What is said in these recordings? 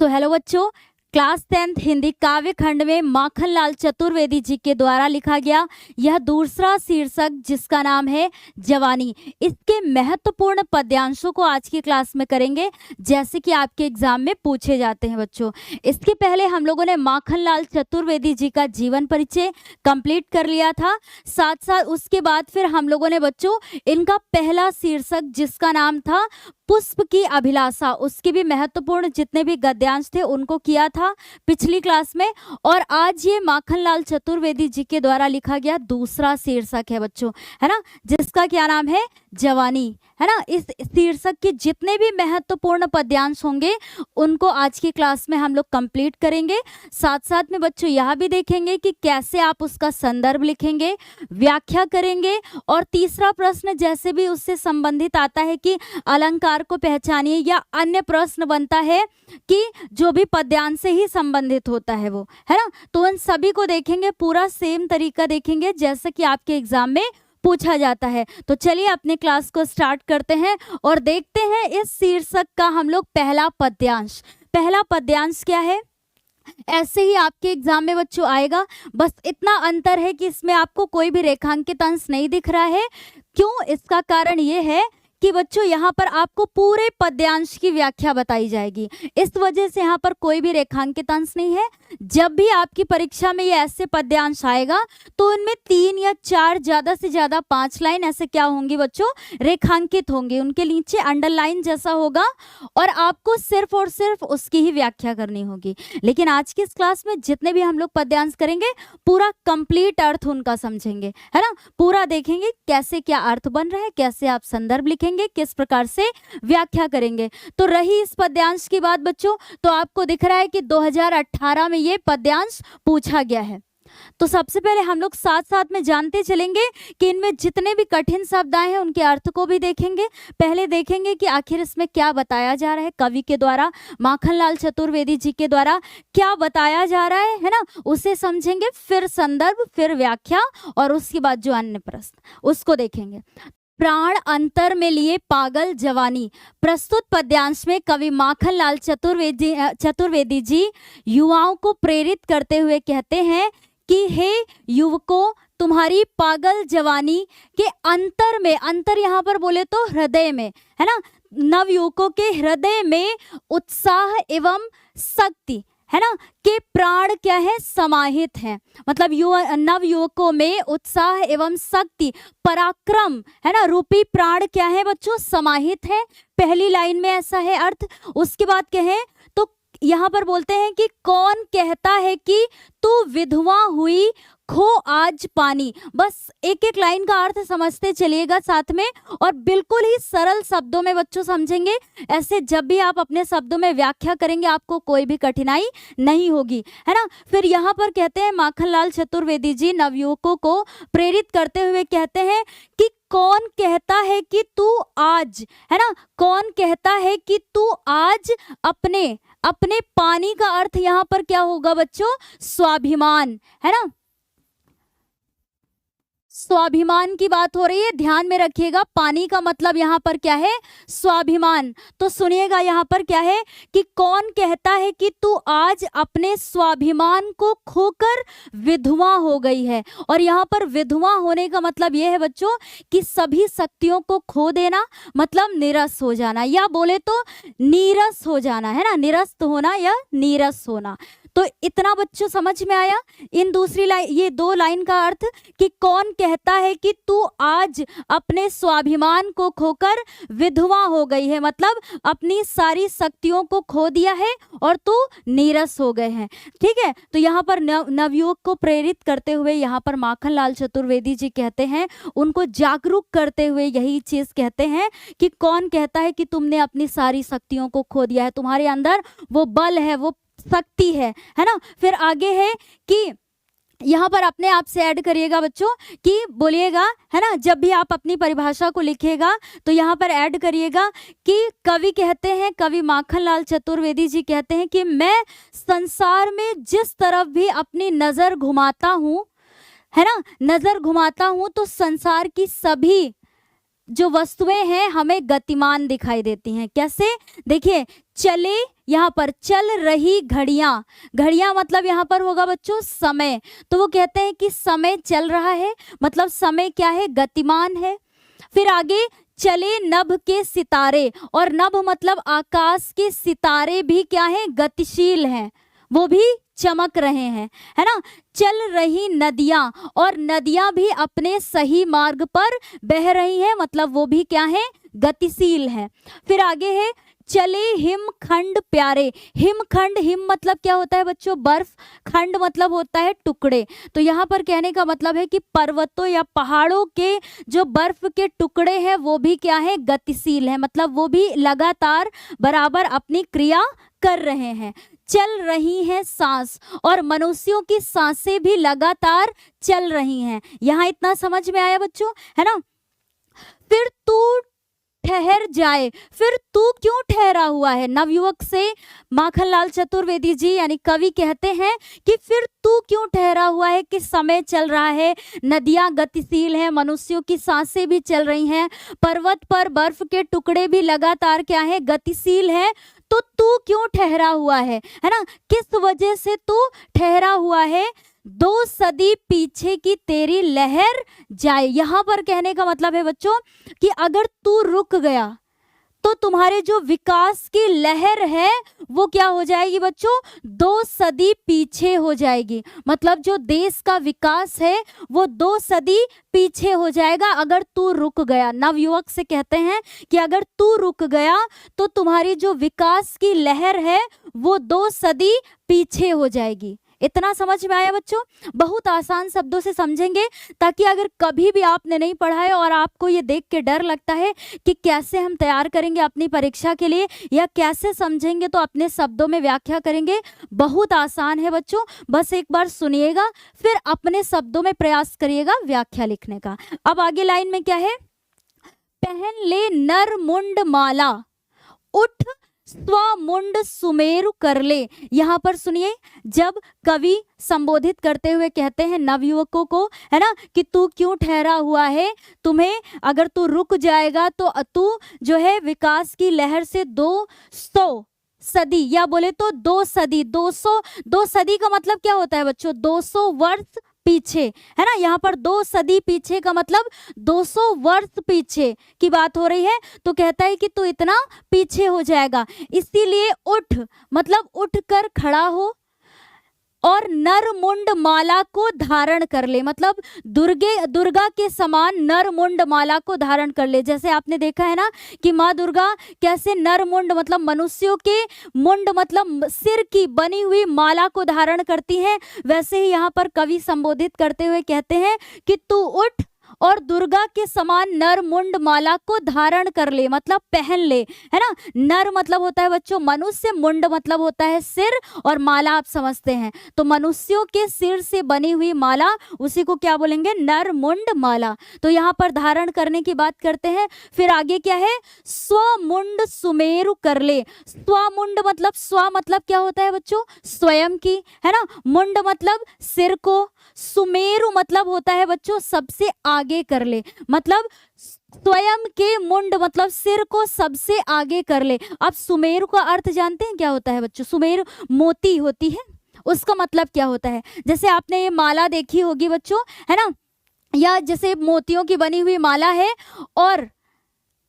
तो हेलो बच्चों, class 10th Hindi काव्य खंड में माखनलाल चतुर्वेदी जी के द्वारा लिखा गया यह दूसरा शीर्षक जिसका नाम है जवानी। इसके महत्वपूर्ण पद्यांशों को आज की क्लास में करेंगे जैसे कि आपके एग्जाम में पूछे जाते हैं बच्चों। इसके पहले हम लोगों ने माखनलाल चतुर्वेदी जी का जीवन परिचय कंप्लीट कर लिया था। साथ साथ उसके बाद फिर हम लोगों ने बच्चों इनका पहला शीर्षक जिसका नाम था पुष्प की अभिलाषा, उसके भी महत्वपूर्ण जितने भी गद्यांश थे उनको किया था पिछली क्लास में। और आज ये माखनलाल चतुर्वेदी जी के द्वारा लिखा गया दूसरा शीर्षक है बच्चों, है ना, जिसका क्या नाम है जवानी, है ना। इस शीर्षक के जितने भी महत्वपूर्ण पद्यांश होंगे उनको आज की क्लास में हम लोग कंप्लीट करेंगे। साथ साथ में बच्चों यह भी देखेंगे कि कैसे आप उसका संदर्भ लिखेंगे, व्याख्या करेंगे। और तीसरा प्रश्न जैसे भी उससे संबंधित आता है कि अलंकार को पहचानिए, या अन्य प्रश्न बनता है कि जो भी पद्यांश से ही संबंधित होता है वो, है ना, तो उन सभी को देखेंगे। पूरा सेम तरीका देखेंगे जैसे कि आपके एग्जाम में पूछा जाता है। तो चलिए अपने क्लास को स्टार्ट करते हैं और देखते हैं इस शीर्षक का हम लोग पहला पद्यांश। पहला पद्यांश क्या है, ऐसे ही आपके एग्जाम में बच्चों आएगा, बस इतना अंतर है कि इसमें आपको कोई भी रेखांकित अंश नहीं दिख रहा है। क्यों? इसका कारण ये है कि बच्चों यहाँ पर आपको पूरे पद्यांश की व्याख्या बताई जाएगी, इस वजह से यहाँ पर कोई भी रेखांकित अंश नहीं है। जब भी आपकी परीक्षा में ये ऐसे पद्यांश आएगा तो उनमें 3 या 4 ज्यादा से ज्यादा 5 लाइन ऐसे क्या होंगी बच्चों, रेखांकित होंगे, उनके नीचे अंडरलाइन जैसा होगा और आपको सिर्फ और सिर्फ उसकी ही व्याख्या करनी होगी। लेकिन आज की इस क्लास में जितने भी हम लोग पद्यांश करेंगे पूरा कंप्लीट अर्थ उनका समझेंगे, है ना, पूरा देखेंगे कैसे क्या अर्थ बन रहा है, कैसे आप संदर्भ लिखेंगे, किस प्रकार से व्याख्या करेंगे। तो रही इस पद्यांश की बात बच्चों, तो आपको दिख रहा है कि 2018 में ये पद्यांश पूछा गया है। तो सबसे पहले हम लोग साथ साथ में जानते चलेंगे कि इनमें जितने भी कठिन शब्द आए हैं उनके अर्थ को भी देखेंगे। पहले देखेंगे कि आखिर इसमें क्या बताया जा रहा है, कवि के द्वारा, माखनलाल चतुर्वेदी जी के द्वारा क्या बताया जा रहा है ना, उसे समझेंगे। फिर संदर्भ, फिर व्याख्या और उसके बाद जो अन्य प्रश्न उसको देखेंगे। प्राण अंतर में लिए पागल जवानी। प्रस्तुत पद्यांश में कवि माखनलाल चतुर्वेदी जी युवाओं को प्रेरित करते हुए कहते हैं कि हे युवकों, तुम्हारी पागल जवानी के अंतर में, अंतर यहाँ पर बोले तो हृदय में, है ना, नवयुवकों के हृदय में उत्साह एवं शक्ति, है ना, के प्राण क्या है, समाहित हैं। मतलब नव युवकों में उत्साह एवं शक्ति, पराक्रम, है ना, रूपी प्राण क्या है बच्चों, समाहित है। पहली लाइन में ऐसा है अर्थ। उसके बाद कहें तो यहाँ पर बोलते हैं कि कौन कहता है कि तू विधवा हुई खो आज पानी। बस एक एक लाइन का अर्थ समझते चलिएगा साथ में, और बिल्कुल ही सरल शब्दों में बच्चों समझेंगे। ऐसे जब भी आप अपने शब्दों में व्याख्या करेंगे आपको कोई भी कठिनाई नहीं होगी, है ना। फिर यहाँ पर कहते हैं माखनलाल चतुर्वेदी जी नवयुवकों को प्रेरित करते हुए कहते हैं कि कौन कहता है कि तू आज, है ना, कौन कहता है कि तू आज अपने अपने पानी का अर्थ यहाँ पर क्या होगा बच्चों, स्वाभिमान, है ना, स्वाभिमान की बात हो रही है, ध्यान में रखिएगा। पानी का मतलब यहाँ पर क्या है, स्वाभिमान। तो सुनिएगा यहाँ पर क्या है कि कौन कहता है कि तू आज अपने स्वाभिमान को खोकर विधवा हो गई है। और यहाँ पर विधवा होने का मतलब यह है बच्चों कि सभी शक्तियों को खो देना, मतलब निरस हो जाना, या बोले तो नीरस हो जाना, है ना, निरस्त होना या नीरस होना। तो इतना बच्चों समझ में आया। इन दूसरी लाइन, ये 2 लाइन का अर्थ कि कौन कहता है कि तू आज अपने स्वाभिमान को खोकर विधवा हो गई है, मतलब अपनी सारी शक्तियों को खो दिया है और तू नीरस हो गए हैं। ठीक है, तो यहाँ पर नवयुवक को प्रेरित करते हुए यहाँ पर माखनलाल चतुर्वेदी जी कहते हैं, उनको जागरूक करते हुए यही चीज कहते हैं कि कौन कहता है कि तुमने अपनी सारी शक्तियों को खो दिया है, तुम्हारे अंदर वो बल है, वो शक्ति है ना। फिर आगे है कि यहाँ पर अपने आप से ऐड करिएगा बच्चों कि बोलिएगा, है ना, जब भी आप अपनी परिभाषा को लिखिएगा तो यहाँ पर ऐड करिएगा कि कवि कहते हैं, कवि माखनलाल चतुर्वेदी जी कहते हैं कि मैं संसार में जिस तरफ भी अपनी नजर घुमाता हूँ, है ना, नजर घुमाता हूँ तो संसार की सभी जो वस्तुएं हैं हमें गतिमान दिखाई देती हैं। कैसे? देखिए, चले यहाँ पर चल रही घड़ियां, घड़ियां मतलब यहाँ पर होगा बच्चों समय। तो वो कहते हैं कि समय चल रहा है, मतलब समय क्या है, गतिमान है। फिर आगे चले नभ के सितारे, और नभ मतलब आकाश के सितारे भी क्या है, गतिशील हैं, वो भी चमक रहे हैं, है ना। चल रही नदियां, और नदियां भी अपने सही मार्ग पर बह रही हैं, मतलब वो भी क्या है, गतिशील है। फिर आगे है चले हिमखंड प्यारे, हिमखंड, हिम मतलब क्या होता है बच्चों, बर्फ, खंड मतलब होता है टुकड़े। तो यहाँ पर कहने का मतलब है कि पर्वतों या पहाड़ों के जो बर्फ के टुकड़े हैं वो भी क्या है, गतिशील है, मतलब वो भी लगातार बराबर अपनी क्रिया कर रहे हैं। चल रही हैं सांस, और मनुष्यों की सांसें भी लगातार चल रही हैं। यहाँ इतना समझ में आया बच्चों, है ना। फिर तू ठहर जाए, फिर तू क्यों ठहरा हुआ है। नवयुवक से माखनलाल चतुर्वेदी जी यानी कवि कहते हैं कि फिर तू क्यों ठहरा हुआ है, कि समय चल रहा है, नदियां गतिशील हैं, मनुष्यों की सांसें भी चल रही हैं, पर्वत पर बर्फ के टुकड़े भी लगातार क्या है, गतिशील है, तो तू क्यों ठहरा हुआ है ना, किस वजह से तू ठहरा हुआ है। 2 सदी पीछे की तेरी लहर जाए, यहां पर कहने का मतलब है बच्चों कि अगर तू रुक गया तो तुम्हारे जो विकास की लहर है वो क्या हो जाएगी बच्चों, 2 सदी पीछे हो जाएगी, मतलब जो देश का विकास है वो 2 सदी पीछे हो जाएगा अगर तू रुक गया। नवयुवक से कहते हैं कि अगर तू रुक गया तो तुम्हारी जो विकास की लहर है वो 2 सदी पीछे हो जाएगी। इतना समझ में आया बच्चों, बहुत आसान शब्दों से समझेंगे ताकि अगर कभी भी आपने नहीं पढ़ा है और आपको ये देख के डर लगता है कि कैसे हम तैयार करेंगे अपनी परीक्षा के लिए या कैसे समझेंगे तो अपने शब्दों में व्याख्या करेंगे, बहुत आसान है बच्चों, बस एक बार सुनिएगा फिर अपने शब्दों में प्रयास करिएगा व्याख्या लिखने का। अब आगे लाइन में क्या है, पहन ले नर मुंड माला, उठ स्वमुंड सुमेरु कर ले। यहाँ पर सुनिए, जब कवि संबोधित करते हुए कहते हैं नवयुवकों को, है ना, कि तू क्यों ठहरा हुआ है, तुम्हें अगर तू रुक जाएगा तो तू जो है विकास की लहर से 200 सदी या बोले तो 2 सदी, 2 सदी का मतलब क्या होता है बच्चों, 200 वर्ष पीछे, है ना। यहाँ पर 2 सदी पीछे का मतलब 200 वर्ष पीछे की बात हो रही है, तो कहता है कि तू इतना पीछे हो जाएगा, इसीलिए उठ मतलब उठ कर खड़ा हो और नर मुंड माला को धारण कर ले, मतलब दुर्गा के समान नर मुंड माला को धारण कर ले। जैसे आपने देखा है ना कि माँ दुर्गा कैसे नर मुंड मतलब मनुष्यों के मुंड मतलब सिर की बनी हुई माला को धारण करती हैं, वैसे ही यहाँ पर कवि संबोधित करते हुए कहते हैं कि तू उठ और दुर्गा के समान नर मुंड माला को धारण कर ले, मतलब पहन ले, है ना। नर मतलब होता है बच्चों मनुष्य, मुंड मतलब होता है सिर, और माला आप समझते हैं, तो मनुष्यों के सिर से बनी हुई माला उसी को क्या बोलेंगे, नर मुंड माला। तो यहाँ पर धारण करने की बात करते हैं। फिर आगे क्या है, स्वमुंड सुमेरु कर ले। स्वमुंड मतलब स्व मतलब क्या होता है बच्चों, स्वयं की, है ना। मुंड मतलब सिर को, सुमेरु मतलब होता है बच्चों सबसे आगे कर ले, मतलब स्वयं के मुंड मतलब सिर को सबसे आगे कर ले। अब सुमेरु का अर्थ जानते हैं क्या होता है बच्चों, सुमेरु मोती होती है, उसका मतलब क्या होता है, जैसे आपने ये माला देखी होगी बच्चों, है ना, या जैसे मोतियों की बनी हुई माला है और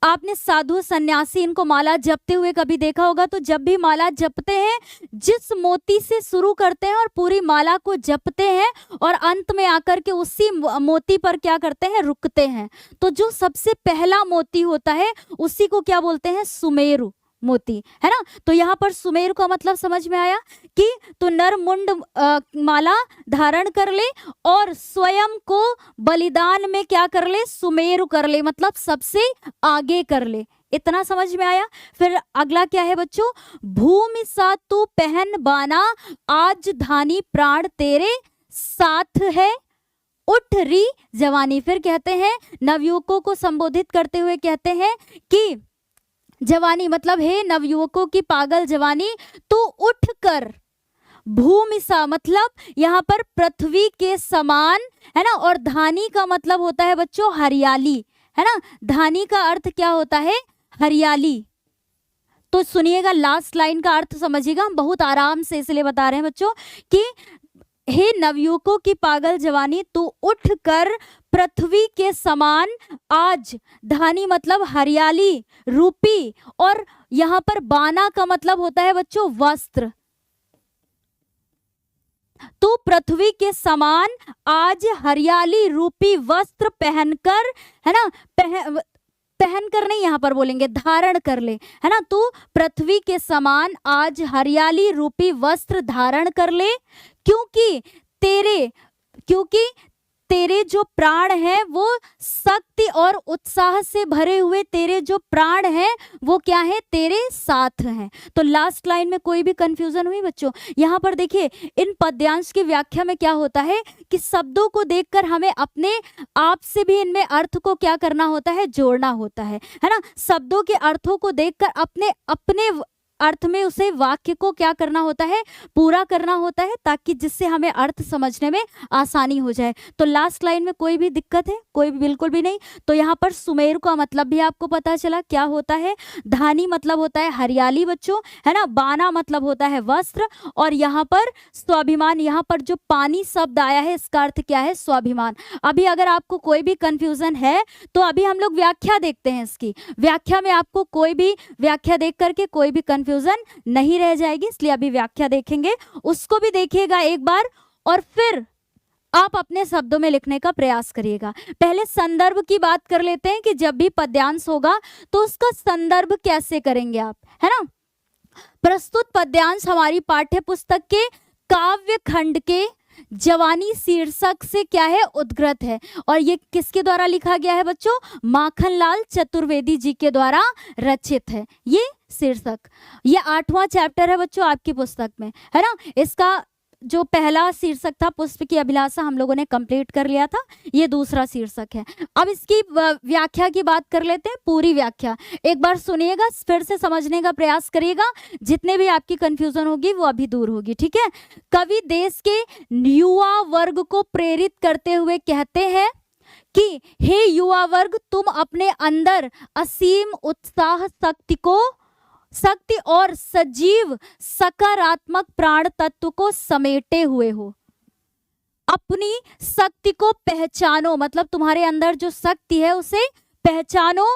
आपने साधु सन्यासी इनको माला जपते हुए कभी देखा होगा, तो जब भी माला जपते हैं जिस मोती से शुरू करते हैं और पूरी माला को जपते हैं और अंत में आकर के उसी मोती पर क्या करते हैं, रुकते हैं, तो जो सबसे पहला मोती होता है उसी को क्या बोलते हैं, सुमेरु मोती, है ना। तो यहाँ पर सुमेरु का मतलब समझ में आया कि तो नर मुंड माला धारण कर ले और स्वयं को बलिदान में क्या कर ले, सुमेरु कर ले, मतलब सबसे आगे कर ले। इतना समझ में आया। फिर अगला क्या है बच्चों, भूमि सा तू पहन बाना, आज धानी प्राण तेरे साथ है, उठ री जवानी। फिर कहते हैं नवयुवकों को संबोधित करते हुए कहते हैं कि जवानी मतलब हे नवयुवकों की पागल जवानी, तू उठ कर भूमि सा मतलब यहाँ पर पृथ्वी के समान, है ना, और धानी का मतलब होता है बच्चों हरियाली, है ना। धानी का अर्थ क्या होता है, हरियाली। तो सुनिएगा, लास्ट लाइन का अर्थ समझिएगा, हम बहुत आराम से इसलिए बता रहे हैं बच्चों कि हे नवयुवकों की पागल जवानी, तू उठ कर पृथ्वी के समान आज, धानी मतलब हरियाली रूपी, और यहाँ पर बाना का मतलब होता है बच्चों वस्त्र। तो पृथ्वी के समान आज हरियाली रूपी वस्त्र पहनकर, है ना, पहनकर नहीं, यहाँ पर बोलेंगे धारण कर ले, है ना। तो पृथ्वी के समान आज हरियाली रूपी वस्त्र धारण कर ले, क्योंकि तेरे जो प्राण हैं वो शक्ति और उत्साह से भरे हुए, तेरे जो प्राण हैं वो क्या है, तेरे साथ हैं। तो लास्ट लाइन में कोई भी कंफ्यूजन हुई बच्चों? यहाँ पर देखिए, इन पद्यांश की व्याख्या में क्या होता है कि शब्दों को देखकर हमें अपने आप से भी इनमें अर्थ को क्या करना होता है, जोड़ना होता है ना। शब्दों के अर्थों को देखकर अपने अपने अर्थ में उसे वाक्य को क्या करना होता है, पूरा करना होता है, ताकि जिससे हमें अर्थ समझने में आसानी हो जाए। तो लास्ट लाइन में कोई भी दिक्कत है? कोई भी, बिल्कुल भी नहीं। तो यहाँ पर सुमेरु का मतलब भी आपको पता चला क्या होता है। धानी मतलब होता है हरियाली बच्चों, है ना। बाना मतलब होता है वस्त्र, और यहाँ पर स्वाभिमान, यहाँ पर जो पानी शब्द आया है इसका अर्थ क्या है, स्वाभिमान। अभी अगर आपको कोई भी कंफ्यूजन है तो अभी हम लोग व्याख्या देखते हैं इसकी। व्याख्या में आपको कोई भी व्याख्या देख करके कोई भी कंफ्यूजन नहीं रह जाएगी, इसलिए अभी व्याख्या देखेंगे, उसको भी देखिएगा एक बार, और फिर आप अपने शब्दों में लिखने का प्रयास करिएगा। पहले संदर्भ की बात कर लेते हैं कि जब भी पद्यांश होगा तो उसका संदर्भ कैसे करेंगे आप, है ना। प्रस्तुत पद्यांश हमारी पाठ्य पुस्तक के काव्य खंड के जवानी शीर्षक से क्या है, उद्गृत है। और ये किसके द्वारा लिखा गया है बच्चों? माखनलाल चतुर्वेदी जी के द्वारा रचित है ये शीर्षक। ये 8वां चैप्टर है बच्चों आपकी पुस्तक में, है ना। इसका जो पहला शीर्षक था पुष्प की अभिलाषा हम लोगों ने कंप्लीट कर लिया था, ये दूसरा शीर्षक है। अब इसकी व्याख्या की बात कर लेते हैं, पूरी व्याख्या एक बार सुनिएगा, फिर से समझने का प्रयास करिएगा, जितने भी आपकी कंफ्यूजन होगी वो अभी दूर होगी, ठीक है। कवि देश के युवा वर्ग को प्रेरित करते हुए कहते हैं कि हे युवा वर्ग, तुम अपने अंदर असीम उत्साह, शक्ति और सजीव सकारात्मक प्राण तत्व को समेटे हुए हो। अपनी शक्ति को पहचानो, मतलब तुम्हारे अंदर जो शक्ति है उसे पहचानो।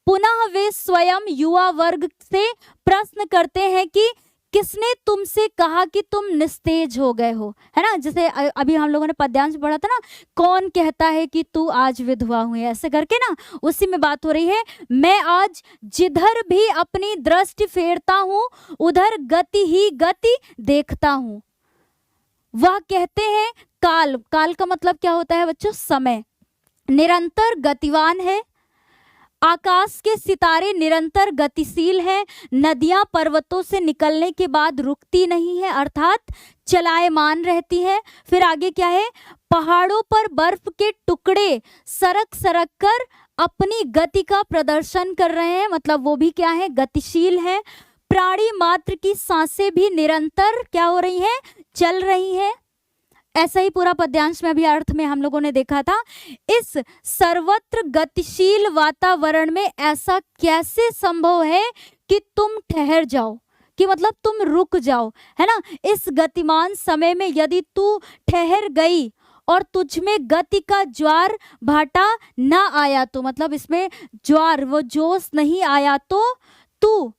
पुनः वे स्वयं युवा वर्ग से प्रश्न करते हैं कि किसने तुमसे कहा कि तुम निस्तेज हो गए हो, है ना। जैसे अभी हम लोगों ने पद्यांश पढ़ा था ना, कौन कहता है कि तू आज विधवा हुई, ऐसे करके ना, उसी में बात हो रही है। मैं आज जिधर भी अपनी दृष्टि फेरता हूँ उधर गति ही गति देखता हूँ। वह कहते हैं काल का मतलब क्या होता है बच्चों, समय निरंतर गतिवान है। आकाश के सितारे निरंतर गतिशील हैं। नदियां पर्वतों से निकलने के बाद रुकती नहीं है, अर्थात चलायमान रहती है। फिर आगे क्या है, पहाड़ों पर बर्फ के टुकड़े सरक सरक कर अपनी गति का प्रदर्शन कर रहे हैं, मतलब वो भी क्या है, गतिशील है। प्राणी मात्र की सांसें भी निरंतर क्या हो रही हैं, चल रही हैं। ऐसा ही पूरा पद्यांश में अभी अर्थ में हम लोगों ने देखा था। इस सर्वत्र गतिशील वातावरण में ऐसा कैसे संभव है कि तुम ठहर जाओ, कि मतलब तुम रुक जाओ, है ना। इस गतिमान समय में यदि तू ठहर गई और तुझ में गति का ज्वार भाटा ना आया तो, मतलब इसमें ज्वार वो जोश नहीं आया तो तू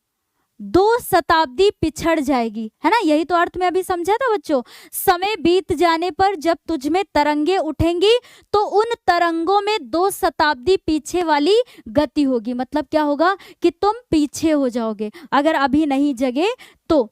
2 शताब्दी पिछड़ जाएगी, है ना। यही तो अर्थ में अभी समझा था बच्चों। समय बीत जाने पर जब तुझ में तरंगे उठेंगी तो उन तरंगों में 2 शताब्दी पीछे वाली गति होगी, मतलब क्या होगा कि तुम पीछे हो जाओगे अगर अभी नहीं जगे तो।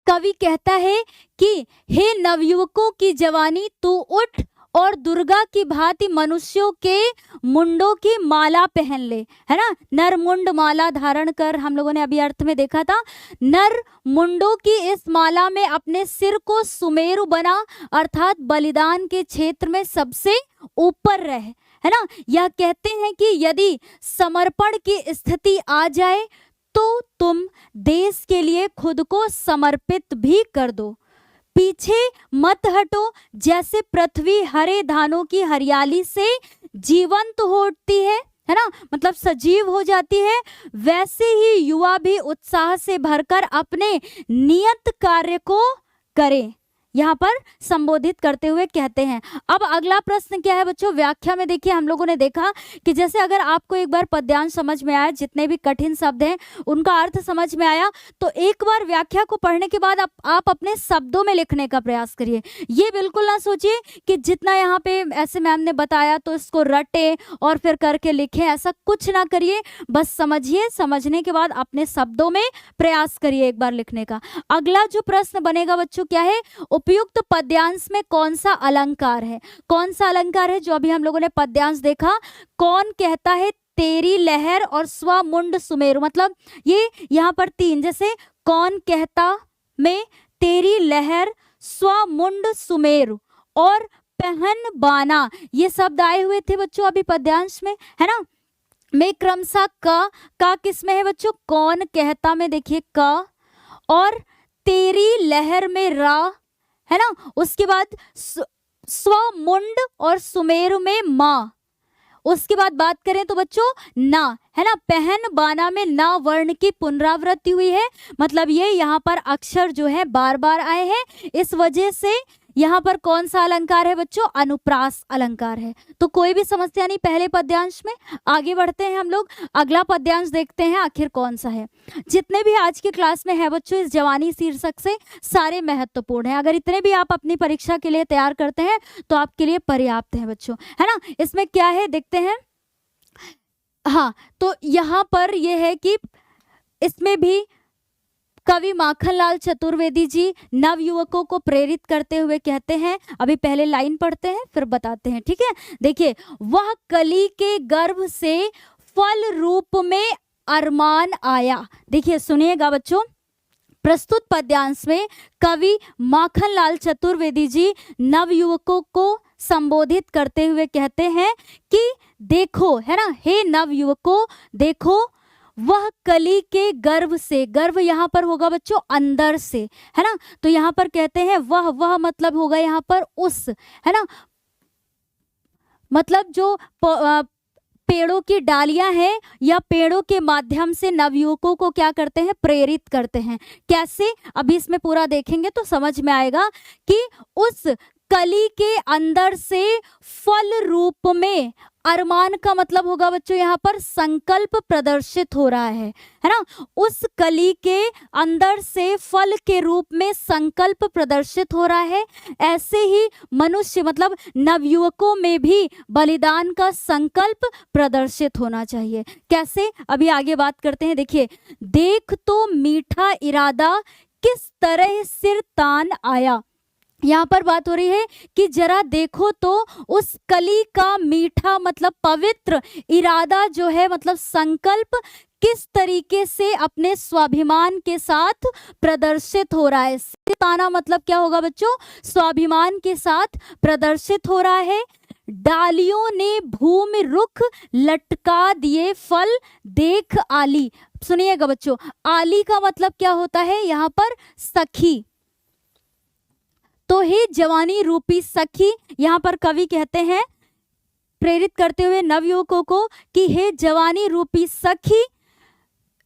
कवि कहता है कि हे नवयुवकों की जवानी, तू उठ और दुर्गा की भांति मनुष्यों के मुंडों की माला पहन ले, है ना। नर मुंड माला धारण कर, हम लोगों ने अभी अर्थ में देखा था। नर मुंडों की इस माला में अपने सिर को सुमेरु बना, अर्थात बलिदान के क्षेत्र में सबसे ऊपर रहे, है ना। यह कहते हैं कि यदि समर्पण की स्थिति आ जाए तो तुम देश के लिए खुद को समर्पित भी कर दो। पीछे मत हटो, जैसे पृथ्वी हरे धानों की हरियाली से जीवंत हो उठती है, है ना, मतलब सजीव हो जाती है, वैसे ही युवा भी उत्साह से भरकर अपने नियत कार्य को करे, यहाँ पर संबोधित करते हुए कहते हैं। अब अगला प्रश्न क्या है बच्चों, व्याख्या में देखिए हम लोगों ने देखा कि जैसे अगर आपको एक बार पद्यांश समझ में आया, जितने भी कठिन शब्द हैं उनका अर्थ समझ में आया, तो एक बार व्याख्या को पढ़ने के बाद आप अपने शब्दों में लिखने का प्रयास करिए। ये बिल्कुल ना सोचिए कि जितना यहाँ पे ऐसे मैम ने बताया तो इसको रटे और फिर करके लिखें, ऐसा कुछ ना करिए, बस समझिए, समझने के बाद अपने शब्दों में प्रयास करिए एक बार लिखने का। अगला जो प्रश्न बनेगा बच्चों क्या है, उपयुक्त पद्यांश में कौन सा अलंकार है, कौन सा अलंकार है जो अभी हम लोगों ने पद्यांश देखा, कौन कहता है तेरी लहर और स्वमुंड सुमेरु, मतलब ये यहाँ पर तीन, जैसे कौन कहता में तेरी लहर स्वमुंड सुमेरु और पहन बाना, ये शब्द आए हुए थे बच्चों अभी पद्यांश में, है ना। में क्रमशः का किस में है बच्चों, कौन कहता में देखिए क, और तेरी लहर में रा, है ना, उसके बाद स्वमुंड और सुमेरु में माँ, उसके बाद बात करें तो बच्चों ना, है ना, पहन बाना में ना वर्ण की पुनरावृत्ति हुई है, मतलब ये यहाँ पर अक्षर जो है बार बार आए हैं, इस वजह से यहाँ पर कौन सा अलंकार है बच्चों, अनुप्रास अलंकार है। तो कोई भी समस्या नहीं पहले पद्यांश में। आगे बढ़ते हैं हम लोग, अगला पद्यांश देखते हैं आखिर कौन सा है। जितने भी आज की क्लास में है बच्चों इस जवानी शीर्षक से सारे महत्वपूर्ण हैं, अगर इतने भी आप अपनी परीक्षा के लिए तैयार करते हैं तो आपके लिए पर्याप्त है बच्चों, है ना। इसमें क्या है देखते हैं, हाँ तो यहाँ पर यह है कि इसमें भी कवि माखनलाल चतुर्वेदी जी नवयुवकों को प्रेरित करते हुए कहते हैं, अभी पहले लाइन पढ़ते हैं फिर बताते हैं, ठीक है। देखिए, वह कली के गर्भ से फल रूप में अरमान आया। देखिए सुनिएगा बच्चों, प्रस्तुत पद्यांश में कवि माखनलाल चतुर्वेदी जी नवयुवकों को संबोधित करते हुए कहते हैं कि देखो, है ना, हे नवयुवकों देखो, वह कली के गर्भ से, गर्भ यहाँ पर होगा बच्चों अंदर से, है ना, तो यहाँ पर कहते हैं वह मतलब होगा यहाँ पर उस, है ना, मतलब जो पेड़ों की डालियां हैं या पेड़ों के माध्यम से नवयुवकों को क्या करते हैं, प्रेरित करते हैं। कैसे, अभी इसमें पूरा देखेंगे तो समझ में आएगा कि उस कली के अंदर से फल रूप में, अरमान का मतलब होगा बच्चों यहाँ पर संकल्प प्रदर्शित हो रहा है ना, उस कली के अंदर से फल के रूप में संकल्प प्रदर्शित हो रहा है। ऐसे ही मनुष्य मतलब नवयुवकों में भी बलिदान का संकल्प प्रदर्शित होना चाहिए। कैसे, अभी आगे बात करते हैं। देखिए, देख तो मीठा इरादा किस तरह सिर तान आया, यहाँ पर बात हो रही है कि जरा देखो तो उस कली का मीठा मतलब पवित्र इरादा जो है, मतलब संकल्प किस तरीके से अपने स्वाभिमान के साथ प्रदर्शित हो रहा है। सिताना मतलब क्या होगा बच्चों, स्वाभिमान के साथ प्रदर्शित हो रहा है। डालियों ने भूमि रुख लटका दिए फल देख आली। सुनिएगा बच्चों, आली का मतलब क्या होता है यहाँ पर, सखी। तो हे जवानी रूपी सखी, यहाँ पर कवि कहते हैं प्रेरित करते हुए नवयुवकों को कि हे जवानी रूपी सखी,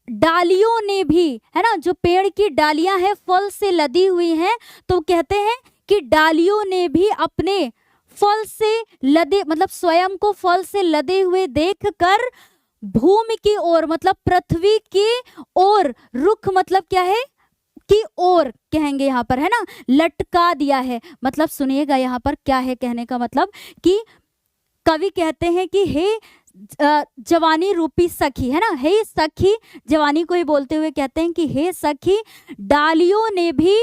डालियों ने भी, है ना, जो पेड़ की डालियां हैं फल से लदी हुई हैं, तो कहते हैं कि डालियों ने भी अपने फल से लदे मतलब स्वयं को फल से लदे हुए देखकर भूमि की ओर मतलब पृथ्वी की ओर, रुख मतलब क्या है की ओर कहेंगे यहाँ पर, है ना, लटका दिया है। मतलब सुनिएगा यहाँ पर क्या है कहने का मतलब कि कवि कहते हैं कि हे जवानी रूपी सखी, है ना, हे सखी, जवानी को ही बोलते हुए कहते हैं कि हे सखी, डालियों ने भी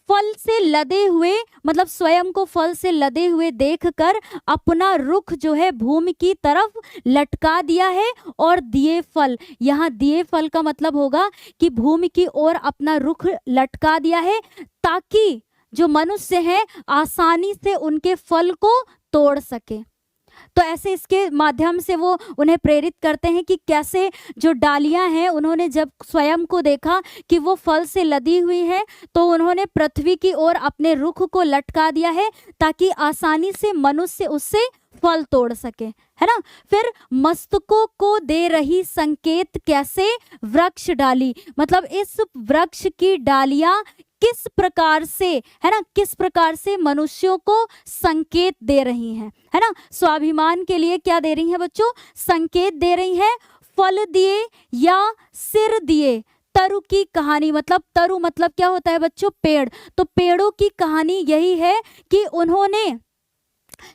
फल से लदे हुए मतलब स्वयं को फल से लदे हुए देखकर अपना रुख जो है भूमि की तरफ लटका दिया है और दिए फल, यहाँ दिए फल का मतलब होगा कि भूमि की ओर अपना रुख लटका दिया है ताकि जो मनुष्य है आसानी से उनके फल को तोड़ सके। तो ऐसे इसके माध्यम से वो उन्हें प्रेरित करते हैं कि कैसे जो डालियां हैं उन्होंने जब स्वयं को देखा कि वो फल से लदी हुई है तो उन्होंने पृथ्वी की ओर अपने रुख को लटका दिया है ताकि आसानी से मनुष्य उससे फल तोड़ सके, है ना। फिर मस्तकों को दे रही संकेत कैसे वृक्ष डाली, मतलब इस वृक्ष की डालियां किस प्रकार से, है ना, किस प्रकार से मनुष्यों को संकेत दे रही हैं, है ना। स्वाभिमान के लिए क्या दे रही हैं बच्चों, संकेत दे रही हैं। फल दिए या सिर दिए, तरु की कहानी, मतलब तरु मतलब क्या होता है बच्चों, पेड़। तो पेड़ों की कहानी यही है कि उन्होंने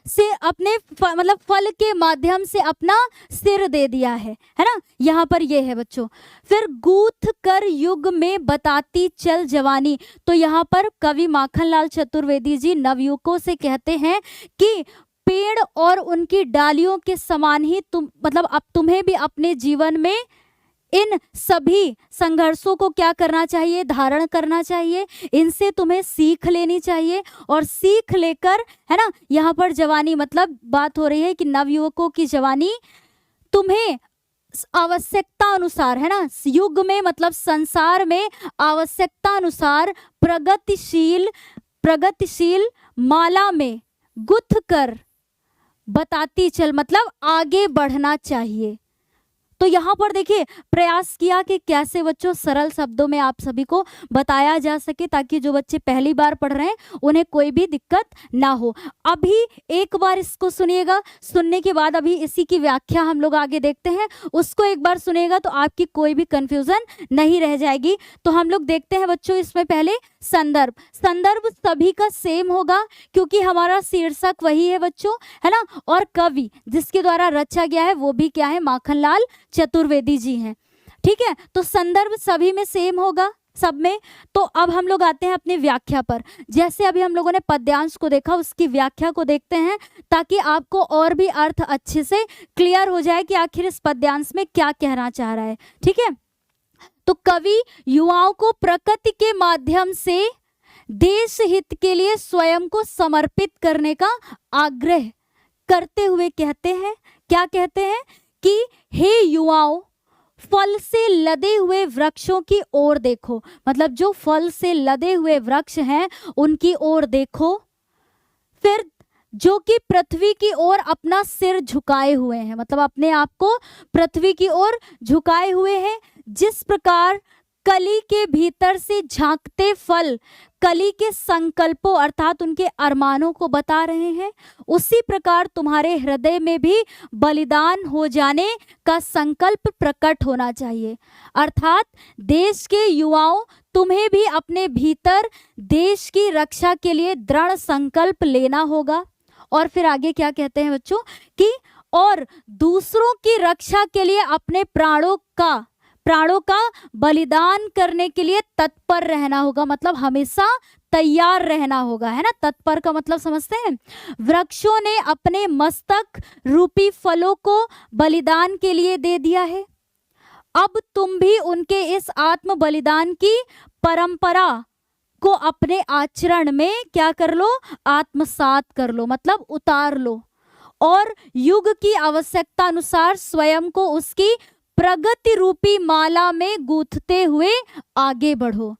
से अपने मतलब फल के माध्यम से अपना सिर दे दिया है ना। यहाँ पर ये है बच्चों। फिर गूथ कर युग में बताती चल जवानी, तो यहाँ पर कवि माखनलाल चतुर्वेदी जी नवयुवकों से कहते हैं कि पेड़ और उनकी डालियों के समान ही तुम, मतलब अब तुम्हें भी अपने जीवन में इन सभी संघर्षों को क्या करना चाहिए, धारण करना चाहिए। इनसे तुम्हें सीख लेनी चाहिए और सीख लेकर, है ना, यहाँ पर जवानी मतलब बात हो रही है कि नवयुवकों की जवानी तुम्हें आवश्यकता अनुसार, है ना, युग में मतलब संसार में आवश्यकता अनुसार प्रगतिशील माला में गुथ कर बताती चल, मतलब आगे बढ़ना चाहिए। तो यहाँ पर देखिए प्रयास किया कि कैसे बच्चों सरल शब्दों में आप सभी को बताया जा सके, ताकि जो बच्चे पहली बार पढ़ रहे हैं उन्हें कोई भी दिक्कत ना हो। अभी एक बार इसको सुनिएगा, सुनने के बाद अभी इसी की व्याख्या हम लोग आगे देखते हैं। उसको एक बार सुनिएगा तो आपकी कोई भी कंफ्यूजन नहीं रह जाएगी। तो हम लोग देखते हैं बच्चों इसमें पहले संदर्भ। संदर्भ सभी का सेम होगा क्योंकि हमारा शीर्षक वही है बच्चों, है ना, और कवि जिसके द्वारा रचा गया है वो भी क्या है, माखनलाल चतुर्वेदी जी हैं। ठीक है, तो संदर्भ सभी में सेम होगा, सब में। तो अब हम लोग आते हैं अपनी व्याख्या पर। जैसे अभी हम लोगों ने पद्यांश को देखा, उसकी व्याख्या को देखते हैं ताकि आपको और भी अर्थ अच्छे से क्लियर हो जाए कि आखिर इस पद्यांश में क्या कहना चाह रहा है। ठीक है, तो कवि युवाओं को प्रकृति के माध्यम से देश हित के लिए स्वयं को समर्पित करने का आग्रह करते हुए कहते हैं, क्या कहते हैं कि हे युवाओं, फल से लदे हुए वृक्षों की ओर देखो, मतलब जो फल से लदे हुए वृक्ष हैं उनकी ओर देखो। फिर जो कि पृथ्वी की ओर अपना सिर झुकाए हुए हैं, मतलब अपने आप को पृथ्वी की ओर झुकाए हुए हैं। जिस प्रकार कली के भीतर से झांकते फल कली के संकल्पों अर्थात उनके अरमानों को बता रहे हैं, उसी प्रकार तुम्हारे हृदय में भी बलिदान हो जाने का संकल्प प्रकट होना चाहिए। अर्थात देश के युवाओं, तुम्हें भी अपने भीतर देश की रक्षा के लिए दृढ़ संकल्प लेना होगा। और फिर आगे क्या कहते हैं बच्चों कि और दूसरों की रक्षा के लिए अपने प्राणों का बलिदान करने के लिए तत्पर रहना होगा, मतलब हमेशा तैयार रहना होगा, है ना। तत्पर का मतलब समझते हैं। वृक्षों ने अपने मस्तक रूपी फलों को बलिदान के लिए दे दिया है, अब तुम भी उनके इस आत्म बलिदान की परंपरा को अपने आचरण में क्या कर लो, आत्मसात कर लो, मतलब उतार लो, और युग की आवश्यकता अनुसार स्वयं को उसकी प्रगति रूपी माला में गूंथते हुए आगे बढ़ो।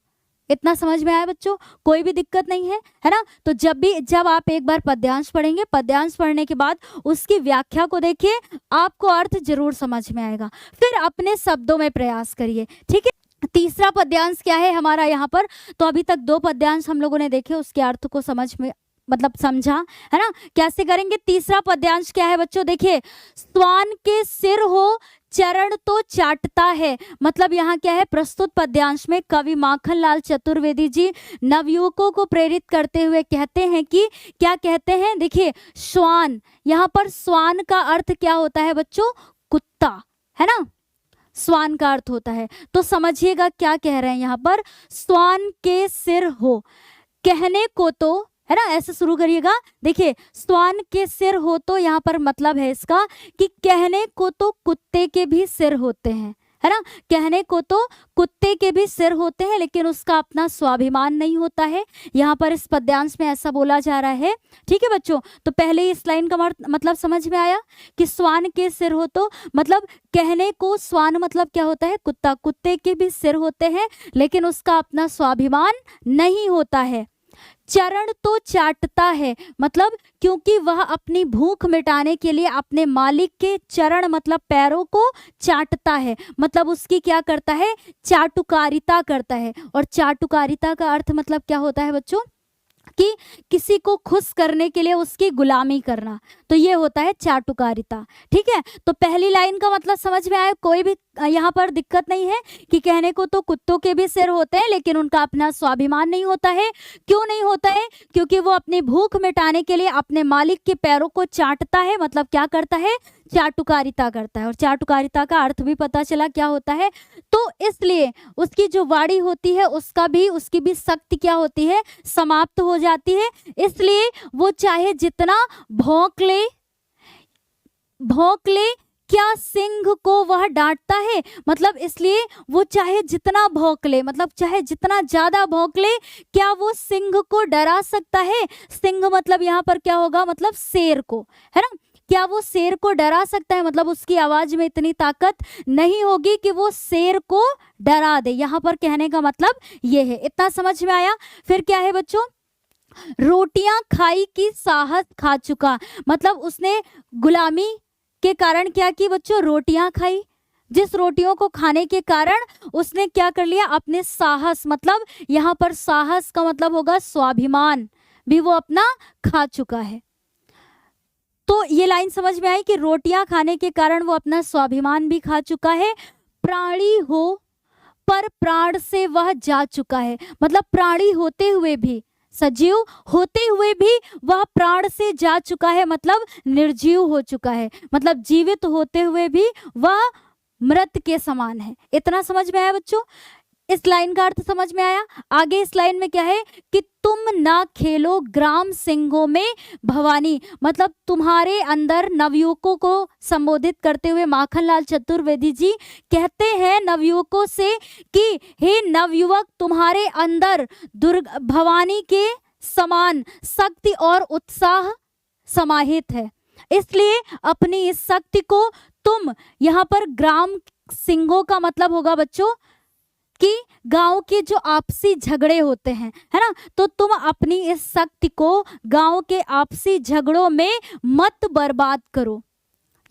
इतना समझ में आया बच्चों, कोई भी दिक्कत नहीं है ना। तो जब आप एक बार पद्यांश पढ़ेंगे, पद्यांश पढ़ने के बाद उसकी व्याख्या को देखिए, आपको अर्थ जरूर समझ में आएगा। फिर अपने शब्दों में प्रयास करिए। ठीक है, तीसरा पद्यांश क्या है हमारा यहाँ पर। तो अभी तक 2 पद्यांश हम लोगों ने देखे, उसके अर्थ को समझ में मतलब समझा, है ना। कैसे करेंगे, तीसरा पद्यांश क्या है बच्चों, देखिए, स्वान के सिर हो चरण तो चाटता है, मतलब यहाँ क्या है, प्रस्तुत पद्यांश में कवि माखनलाल चतुर्वेदी जी नवयुवकों को प्रेरित करते हुए कहते हैं कि क्या कहते हैं, देखिए, श्वान, यहाँ पर श्वान का अर्थ क्या होता है बच्चों, कुत्ता, है ना, श्वान का अर्थ होता है। तो समझिएगा क्या कह रहे हैं यहाँ पर, श्वान के सिर हो, कहने को तो, है ना, ऐसे शुरू करिएगा। देखिए, श्वान के सिर हो, तो यहाँ पर मतलब है इसका कि कहने को तो कुत्ते के भी सिर होते हैं, है ना, कहने को तो कुत्ते के भी सिर होते हैं, लेकिन उसका अपना स्वाभिमान नहीं होता है। यहाँ पर इस पद्यांश में ऐसा बोला जा रहा है। ठीक है बच्चों, तो पहले इस लाइन का मतलब समझ में आया कि श्वान के सिर हो, तो मतलब कहने को, श्वान मतलब क्या होता है, कुत्ता, कुत्ते के भी सिर होते हैं लेकिन उसका अपना स्वाभिमान नहीं होता है। चरण तो चाटता है, मतलब क्योंकि वह अपनी भूख मिटाने के लिए अपने मालिक के चरण मतलब पैरों को चाटता है, मतलब उसकी क्या करता है, चाटुकारिता करता है। और चाटुकारिता का अर्थ मतलब क्या होता है बच्चों, कि किसी को खुश करने के लिए उसकी गुलामी करना, तो ये होता है चाटुकारिता। ठीक है, तो पहली लाइन का मतलब समझ में आया, कोई भी यहाँ पर दिक्कत नहीं है कि कहने को तो कुत्तों के भी सिर होते हैं लेकिन उनका अपना स्वाभिमान नहीं होता है। क्यों नहीं होता है, क्योंकि वो अपनी भूख मिटाने के लिए अपने मालिक के पैरों को चाटता है, मतलब क्या करता है, चाटुकारिता करता है। और चाटुकारिता का अर्थ भी पता चला क्या होता है, तो इसलिए उसकी जो वाणी होती है उसकी भी शक्ति क्या होती है, समाप्त हो जाती है। इसलिए वो चाहे जितना भौंक ले क्या सिंह को वह डांटता है, मतलब इसलिए वो चाहे जितना भौंक ले, मतलब चाहे जितना ज्यादा भौंक ले, क्या वो सिंह को डरा सकता है। सिंह मतलब यहाँ पर क्या होगा, मतलब शेर को, है ना, क्या वो शेर को डरा सकता है, मतलब उसकी आवाज में इतनी ताकत नहीं होगी कि वो शेर को डरा दे। यहाँ पर कहने का मतलब ये है। इतना समझ में आया। फिर क्या है बच्चों, रोटियां खाई की साहस खा चुका, मतलब उसने गुलामी के कारण क्या की बच्चों, रोटियां खाई। जिस रोटियों को खाने के कारण उसने क्या कर लिया, अपने साहस, मतलब यहाँ पर साहस का मतलब होगा स्वाभिमान, भी वो अपना खा चुका है। तो ये लाइन समझ में आई कि रोटियां खाने के कारण वो अपना स्वाभिमान भी खा चुका है। प्राणी हो पर प्राण से वह जा चुका है, मतलब प्राणी होते हुए भी, सजीव होते हुए भी वह प्राण से जा चुका है, मतलब निर्जीव हो चुका है, मतलब जीवित होते हुए भी वह मृत के समान है। इतना समझ में आया बच्चों, इस लाइन का अर्थ समझ में आया। आगे इस लाइन में क्या है कि तुम ना खेलो ग्राम सिंहों में भवानी, मतलब तुम्हारे अंदर, नवयुवकों को संबोधित करते हुए माखनलाल चतुर्वेदी जी कहते हैं नवयुवकों से कि हे नवयुवक, तुम्हारे अंदर भवानी के समान शक्ति और उत्साह समाहित है, इसलिए अपनी इस शक्ति को तुम, यहाँ पर ग्राम सिंहों का मतलब होगा बच्चों कि गांव के जो आपसी झगड़े होते हैं, है ना, तो तुम अपनी इस शक्ति को गांव के आपसी झगड़ों में मत बर्बाद करो।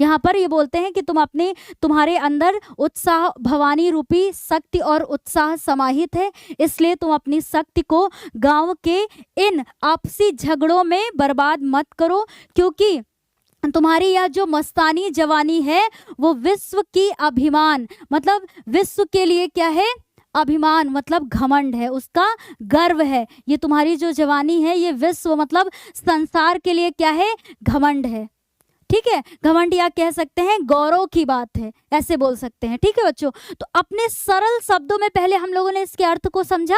यहाँ पर ये बोलते हैं कि तुम्हारे अंदर उत्साह, भवानी रूपी शक्ति और उत्साह समाहित है, इसलिए तुम अपनी शक्ति को गांव के इन आपसी झगड़ों में बर्बाद मत करो, क्योंकि तुम्हारी यह जो मस्तानी जवानी है वो विश्व की अभिमान, मतलब विश्व के लिए क्या है, अभिमान, मतलब घमंड है, उसका गर्व है। ये तुम्हारी जो जवानी है ये विश्व मतलब संसार के लिए क्या है, घमंड है। ठीक है, घमंड या कह सकते हैं गौरव की बात है, ऐसे बोल सकते हैं। ठीक है बच्चों, तो अपने सरल शब्दों में पहले हम लोगों ने इसके अर्थ को समझा,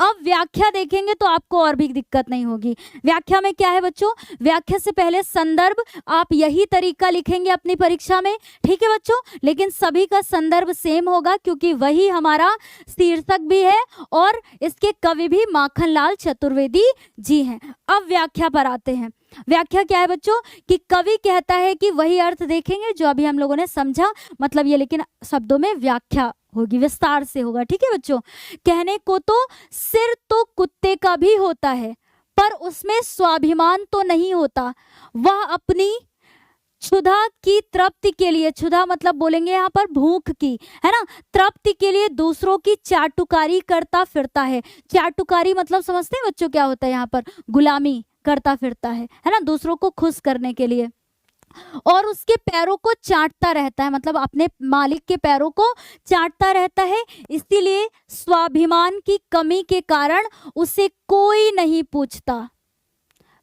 अब व्याख्या देखेंगे तो आपको और भी दिक्कत नहीं होगी। व्याख्या में क्या है बच्चों, व्याख्या से पहले संदर्भ, आप यही तरीका लिखेंगे अपनी परीक्षा में। ठीक है बच्चों, लेकिन सभी का संदर्भ सेम होगा क्योंकि वही हमारा शीर्षक भी है और इसके कवि भी माखनलाल चतुर्वेदी जी हैं। अब व्याख्या पर आते हैं। व्याख्या क्या है बच्चों, कि कवि कहता है कि वही अर्थ देखेंगे जो अभी हम लोगों ने समझा, मतलब ये, लेकिन शब्दों में व्याख्या होगी, विस्तार से होगा। ठीक है बच्चों, कहने को तो सिर तो कुत्ते का भी होता है पर उसमें स्वाभिमान तो नहीं होता, वह अपनी क्षुधा की तृप्ति के लिए, क्षुधा मतलब बोलेंगे यहाँ पर भूख की, है ना, तृप्ति के लिए दूसरों की चाटुकारी करता फिरता है। चाटुकारी मतलब समझते हैं बच्चों क्या होता है, यहाँ पर गुलामी करता फिरता है ना, दूसरों को खुश करने के लिए, और उसके पैरों को चाटता रहता है, मतलब अपने मालिक के पैरों को चाटता रहता है, इसीलिए स्वाभिमान की कमी के कारण उसे कोई नहीं पूछता।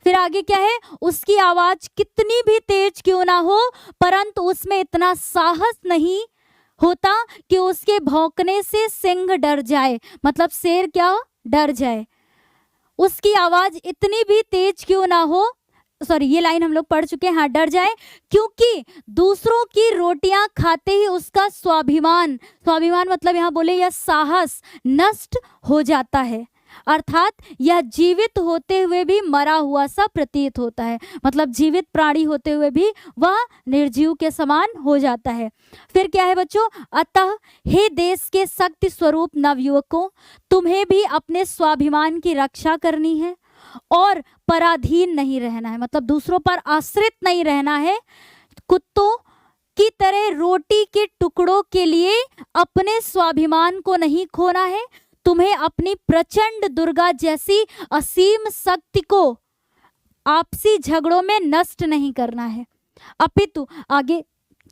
फिर आगे क्या है, उसकी आवाज कितनी भी तेज क्यों ना हो परंतु उसमें इतना साहस नहीं होता कि उसके भौंकने से सिंह डर जाए, मतलब शेर क्या डर जाए। उसकी आवाज इतनी भी तेज क्यों ना हो, सॉरी ये लाइन हम लोग पढ़ चुके हैं, हाँ, डर जाए, क्योंकि दूसरों की रोटियां खाते ही उसका स्वाभिमान, स्वाभिमान मतलब यहाँ बोले यह साहस नष्ट हो जाता है, अर्थात यह जीवित होते हुए भी मरा हुआ सा प्रतीत होता है, मतलब जीवित प्राणी होते हुए भी वह निर्जीव के समान हो जाता है। फिर क्या है बच्चों, अतः हे देश के शक्ति स्वरूप नवयुवकों, तुम्हें भी अपने स्वाभिमान की रक्षा करनी है और पराधीन नहीं रहना है, मतलब दूसरों पर आश्रित नहीं रहना है। कुत्तों की तरह रोटी के टुकड़ों के लिए अपने स्वाभिमान को नहीं खोना है। तुम्हें अपनी प्रचंड दुर्गा जैसी असीम शक्ति को आपसी झगड़ों में नष्ट नहीं करना है, अपितु आगे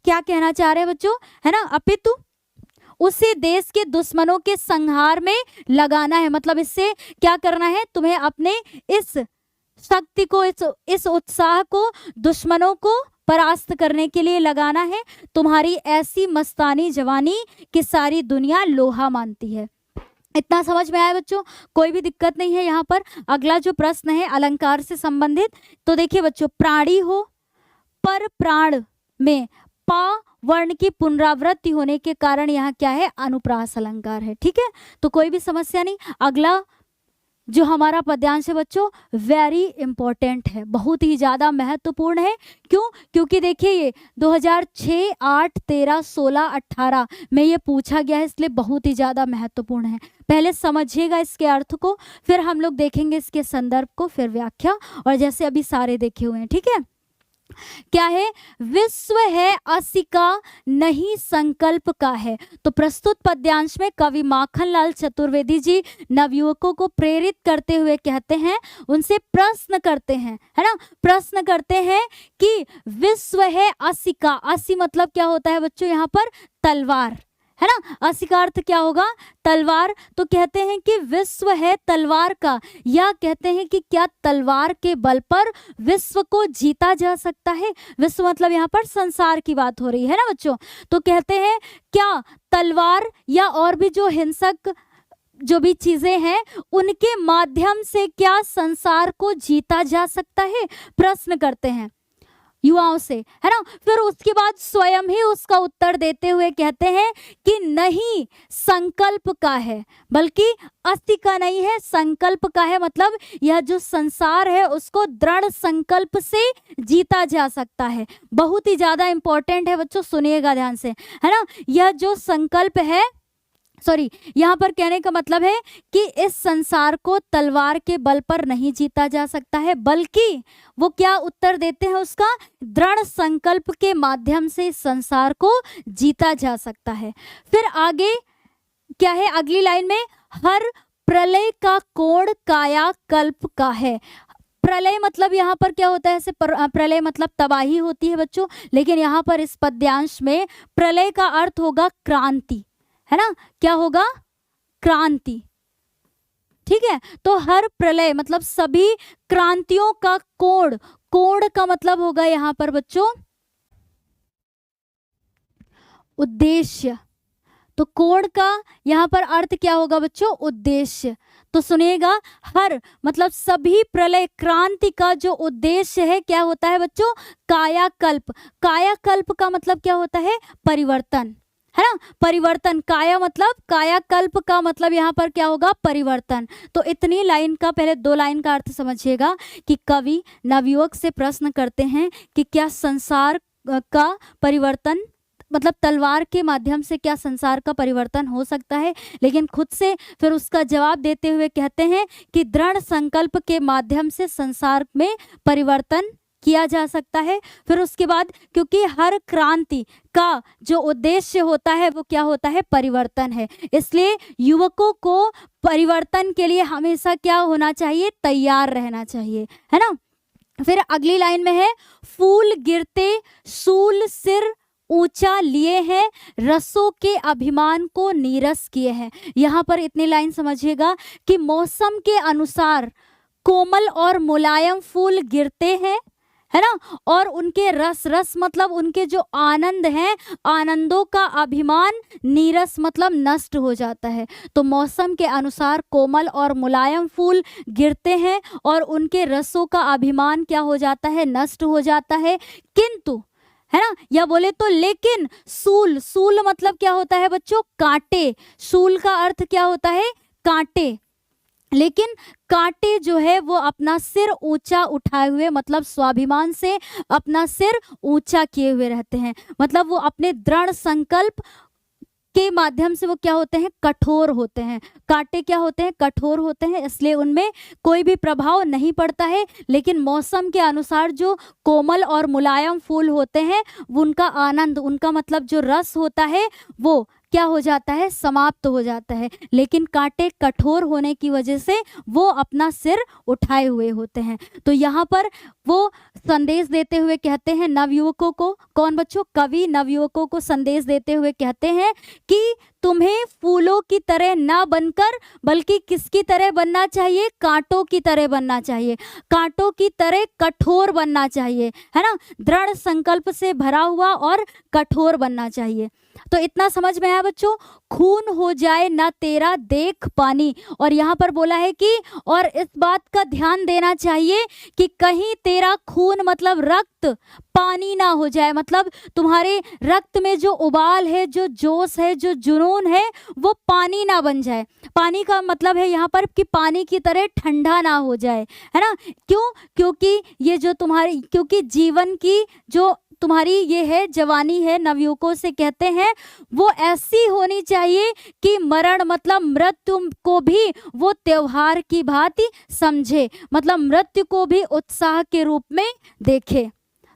क्या कहना चाह रहे हैं बच्चों, है ना, अपितु उसे देश के दुश्मनों के संहार में लगाना है। मतलब इससे क्या करना है, तुम्हें अपने इस शक्ति को, इस उत्साह को दुश्मनों को परास्त करने के लिए लगाना है। तुम्हारी ऐसी मस्तानी जवानी कि सारी दुनिया लोहा मानती है। इतना समझ में आया बच्चों, कोई भी दिक्कत नहीं है यहाँ पर। अगला जो प्रश्न है अलंकार से संबंधित, तो देखिए बच्चों, प्राणी हो पर प्राण में पा वर्ण की पुनरावृत्ति होने के कारण यहाँ क्या है, अनुप्रास अलंकार है। ठीक है, तो कोई भी समस्या नहीं। अगला जो हमारा पद्यांश है बच्चों, वेरी इंपॉर्टेंट है, बहुत ही ज़्यादा महत्वपूर्ण है। क्यों? क्योंकि देखिए ये 2006, 8, 13, 16, 18 में ये पूछा गया है, इसलिए बहुत ही ज़्यादा महत्वपूर्ण है। पहले समझिएगा इसके अर्थ को, फिर हम लोग देखेंगे इसके संदर्भ को, फिर व्याख्या, और जैसे अभी सारे देखे हुए हैं। ठीक है, क्या है, विश्व है असी का नहीं संकल्प का है। तो प्रस्तुत पद्यांश में कवि माखनलाल चतुर्वेदी जी नवयुवकों को प्रेरित करते हुए कहते हैं, उनसे प्रश्न करते हैं, है ना, प्रश्न करते हैं कि विश्व है असी का, असी मतलब क्या होता है बच्चों, यहाँ पर तलवार, है ना, असी का अर्थ क्या होगा, तलवार। तो कहते हैं कि विश्व है तलवार का, या कहते हैं कि क्या तलवार के बल पर विश्व को जीता जा सकता है। विश्व मतलब यहाँ पर संसार की बात हो रही है ना बच्चों। तो कहते हैं क्या तलवार या और भी जो हिंसक जो भी चीजें हैं उनके माध्यम से क्या संसार को जीता जा सकता है, प्रश्न करते हैं युवाओं से, है ना। फिर उसके बाद स्वयं ही उसका उत्तर देते हुए कहते हैं कि नहीं संकल्प का है, बल्कि अस्थि का नहीं है, संकल्प का है। मतलब यह जो संसार है उसको दृढ़ संकल्प से जीता जा सकता है। बहुत ही ज्यादा इंपॉर्टेंट है बच्चों, सुनिएगा ध्यान से, है ना। यह जो संकल्प है, सॉरी, यहाँ पर कहने का मतलब है कि इस संसार को तलवार के बल पर नहीं जीता जा सकता है, बल्कि वो क्या उत्तर देते हैं उसका, दृढ़ संकल्प के माध्यम से इस संसार को जीता जा सकता है। फिर आगे क्या है, अगली लाइन में, हर प्रलय का कोण काया कल्प का है। प्रलय मतलब यहाँ पर क्या होता है, ऐसे प्रलय मतलब तबाही होती है बच्चों, लेकिन यहाँ पर इस पद्यांश में प्रलय का अर्थ होगा क्रांति, है ना, क्या होगा, क्रांति। ठीक है, तो हर प्रलय मतलब सभी क्रांतियों का कोण, कोण का मतलब होगा यहाँ पर बच्चों उद्देश्य। तो कोण का यहाँ पर अर्थ क्या होगा बच्चों, उद्देश्य। तो सुनिएगा, हर मतलब सभी प्रलय क्रांति का जो उद्देश्य है क्या होता है बच्चों, कायाकल्प। कायाकल्प का मतलब क्या होता है, परिवर्तन, है ना, परिवर्तन। काया मतलब, कायाकल्प का मतलब यहाँ पर क्या होगा, परिवर्तन। तो इतनी लाइन का, पहले 2 लाइन का अर्थ समझिएगा कि कवि नवयुवक से प्रश्न करते हैं कि क्या संसार का परिवर्तन, मतलब तलवार के माध्यम से क्या संसार का परिवर्तन हो सकता है, लेकिन खुद से फिर उसका जवाब देते हुए कहते हैं कि दृढ़ संकल्प के माध्यम से संसार में परिवर्तन किया जा सकता है। फिर उसके बाद क्योंकि हर क्रांति का जो उद्देश्य होता है वो क्या होता है, परिवर्तन है, इसलिए युवकों को परिवर्तन के लिए हमेशा क्या होना चाहिए, तैयार रहना चाहिए, है ना। फिर अगली लाइन में है, फूल गिरते सूल सिर ऊंचा लिए हैं, रसों के अभिमान को नीरस किए हैं। यहाँ पर इतनी लाइन समझिएगा कि मौसम के अनुसार कोमल और मुलायम फूल गिरते हैं, है ना, और उनके रस, रस मतलब उनके जो आनंद हैं, आनंदों का अभिमान, नीरस मतलब नष्ट हो जाता है। तो मौसम के अनुसार कोमल और मुलायम फूल गिरते हैं और उनके रसों का अभिमान क्या हो जाता है, नष्ट हो जाता है। किंतु, है ना, या बोले तो लेकिन सूल, सूल मतलब क्या होता है बच्चों, कांटे। सूल का अर्थ क्या होता है, कांटे। लेकिन कांटे जो है वो अपना सिर ऊंचा उठाए हुए, मतलब स्वाभिमान से अपना सिर ऊंचा किए हुए रहते हैं। मतलब वो अपने दृढ़ संकल्प के माध्यम से वो क्या होते हैं, कठोर होते हैं। कांटे क्या होते हैं, कठोर होते हैं, इसलिए उनमें कोई भी प्रभाव नहीं पड़ता है। लेकिन मौसम के अनुसार जो कोमल और मुलायम फूल होते हैं, उनका आनंद, उनका मतलब जो रस होता है वो क्या हो जाता है, समाप्त हो जाता है। लेकिन कांटे कठोर होने की वजह से वो अपना सिर उठाए हुए होते हैं। तो यहाँ पर वो संदेश देते हुए कहते हैं नवयुवकों को, कौन बच्चों, कवि नवयुवकों को संदेश देते हुए कहते हैं कि तुम्हें फूलों की तरह ना बनकर बल्कि किसकी तरह बनना चाहिए, कांटों की तरह बनना चाहिए, कांटों की तरह कठोर बनना चाहिए, है ना, दृढ़ संकल्प से भरा हुआ और कठोर बनना चाहिए। तो इतना समझ में आया बच्चों, खून हो जाए ना तेरा देख पानी। और यहाँ पर बोला है कि और इस बात का ध्यान देना चाहिए कि कहीं तेरा खून मतलब रक्त पानी ना हो जाए, मतलब तुम्हारे रक्त में जो उबाल है, जो जोश है, जो जुनून है, वो पानी ना बन जाए। पानी का मतलब है यहाँ पर कि पानी की तरह ठंडा ना हो जाए, है ना। क्यों, क्योंकि ये जो तुम्हारी, क्योंकि जीवन की जो तुम्हारी ये है जवानी है, नवयुवकों से कहते हैं वो ऐसी होनी चाहिए कि मरण मतलब मृत्यु को भी वो त्योहार की भांति समझे, मतलब मृत्यु को भी उत्साह के रूप में देखे।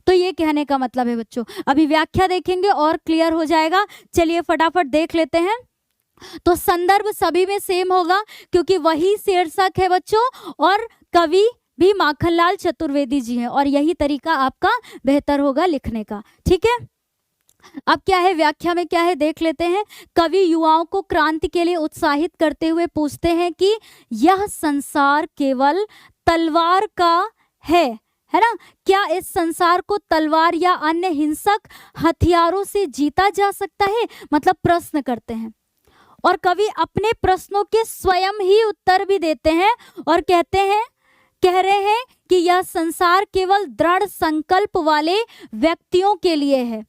तो ये कहने का मतलब है बच्चों। अभी व्याख्या देखेंगे और क्लियर हो जाएगा। चलिए फटाफट देख लेते हैं। तो संदर्भ सभी में सेम होगा क्योंकि वही शीर्षक है बच्चों, और कवि भी माखनलाल चतुर्वेदी जी हैं, और यही तरीका आपका बेहतर होगा लिखने का, ठीक है। अब क्या है व्याख्या में, क्या है देख लेते हैं। कवि युवाओं को क्रांति के लिए उत्साहित करते हुए पूछते हैं कि यह संसार केवल तलवार का है ना, क्या इस संसार को तलवार या अन्य हिंसक हथियारों से जीता जा सकता है, मतलब प्रश्न करते हैं। और कवि अपने प्रश्नों के स्वयं ही उत्तर भी देते हैं और कह रहे हैं कि यह संसार केवल दृढ़ संकल्प वाले व्यक्तियों के लिए है,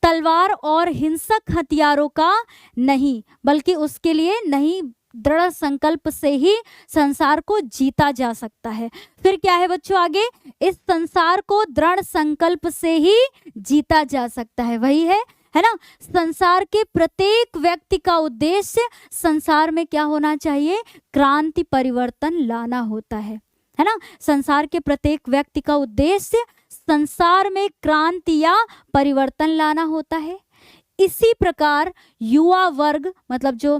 तलवार और हिंसक हथियारों का नहीं, बल्कि उसके लिए नहीं, दृढ़ संकल्प से ही संसार को जीता जा सकता है। फिर क्या है बच्चों आगे, इस संसार को दृढ़ संकल्प से ही जीता जा सकता है, वही है ना। संसार के प्रत्येक व्यक्ति का उद्देश्य संसार में क्या होना चाहिए, क्रांति परिवर्तन लाना होता है ना। संसार के प्रत्येक व्यक्ति का उद्देश्य संसार में क्रांति या परिवर्तन लाना होता है। इसी प्रकार युवा वर्ग मतलब जो